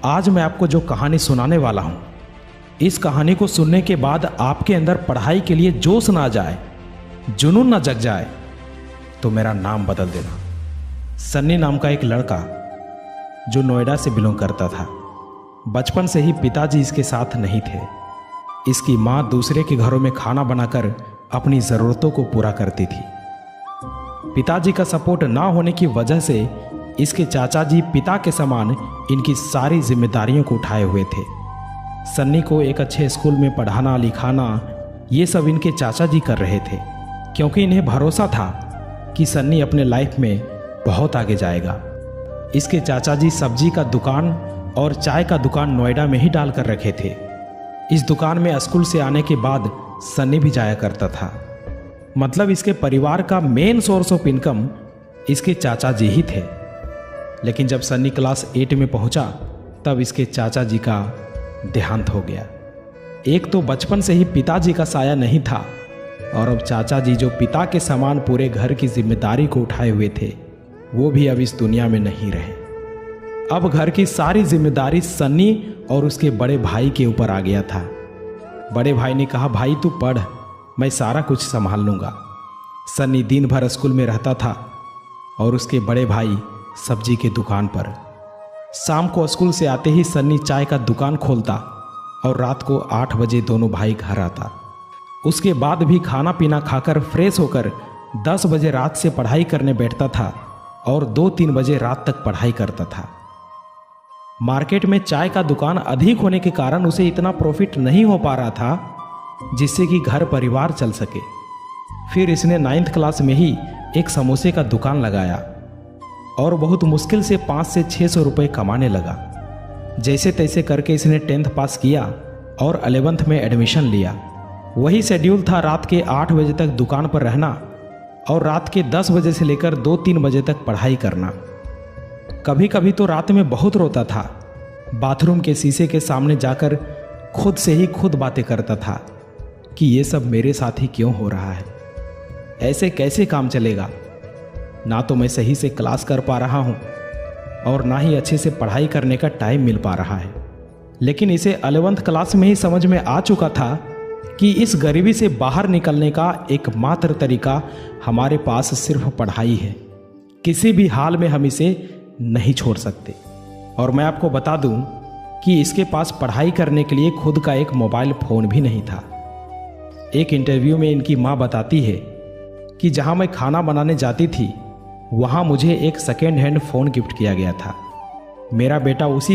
आज मैं आपको जो कहानी सुनाने वाला हूं, इस कहानी को सुनने के बाद आपके अंदर पढ़ाई के लिए जोश ना आ जाए, जुनून ना जग जाए, तो मेरा नाम बदल देना। सन्नी नाम का एक लड़का जो नोएडा से बिलोंग करता था। बचपन से ही पिताजी इसके साथ नहीं थे। इसकी माँ दूसरे के घरों में खाना बनाकर अपनी ज़रूरतों को पूरा करती थी। पिताजी का सपोर्ट ना होने की वजह से इसके चाचा जी पिता के समान इनकी सारी जिम्मेदारियों को उठाए हुए थे। सन्नी को एक अच्छे स्कूल में पढ़ाना लिखाना ये सब इनके चाचा जी कर रहे थे, क्योंकि इन्हें भरोसा था कि सन्नी अपने लाइफ में बहुत आगे जाएगा। इसके चाचा जी सब्जी का दुकान और चाय का दुकान नोएडा में ही डाल कर रखे थे। इस दुकान में स्कूल से आने के बाद सन्नी भी जाया करता था। मतलब इसके परिवार का मेन सोर्स ऑफ इनकम इसके चाचा जी ही थे। लेकिन जब सन्नी क्लास 8 में पहुंचा तब इसके चाचा जी का देहांत हो गया। एक तो बचपन से ही पिताजी का साया नहीं था, और अब चाचा जी जो पिता के समान पूरे घर की जिम्मेदारी को उठाए हुए थे, वो भी अब इस दुनिया में नहीं रहे। अब घर की सारी जिम्मेदारी सन्नी और उसके बड़े भाई के ऊपर आ गया था। बड़े भाई ने कहा, भाई तू पढ़, मैं सारा कुछ संभाल लूँगा। सन्नी दिन भर स्कूल में रहता था और उसके बड़े भाई सब्जी के दुकान पर। शाम को स्कूल से आते ही सन्नी चाय का दुकान खोलता और रात को 8 बजे दोनों भाई घर आता। उसके बाद भी खाना पीना खाकर फ्रेश होकर 10 बजे रात से पढ़ाई करने बैठता था और 2-3 बजे रात तक पढ़ाई करता था। मार्केट में चाय का दुकान अधिक होने के कारण उसे इतना प्रॉफिट नहीं हो पा रहा था जिससे कि घर परिवार चल सके। फिर इसने 9th क्लास में ही एक समोसे का दुकान लगाया और बहुत मुश्किल से 500 से 600 रुपये कमाने लगा। जैसे तैसे करके इसने 10th पास किया और 11th में एडमिशन लिया। वही शेड्यूल था रात के 8 बजे तक दुकान पर रहना और रात के 10 बजे से लेकर 2-3 बजे तक पढ़ाई करना। कभी कभी तो रात में बहुत रोता था। बाथरूम के शीशे के सामने जाकर खुद से ही खुद बातें करता था कि ये सब मेरे साथ ही क्यों हो रहा है, ऐसे कैसे काम चलेगा। ना तो मैं सही से क्लास कर पा रहा हूँ और ना ही अच्छे से पढ़ाई करने का टाइम मिल पा रहा है। लेकिन इसे 11th क्लास में ही समझ में आ चुका था कि इस गरीबी से बाहर निकलने का एकमात्र तरीका हमारे पास सिर्फ पढ़ाई है। किसी भी हाल में हम इसे नहीं छोड़ सकते। और मैं आपको बता दूं कि इसके पास पढ़ाई करने के लिए खुद का एक मोबाइल फ़ोन भी नहीं था। एक इंटरव्यू में इनकी माँ बताती है कि जहाँ मैं खाना बनाने जाती थी वहाँ मुझे एक सेकेंड हैंड फ़ोन गिफ्ट किया गया था। मेरा बेटा उसी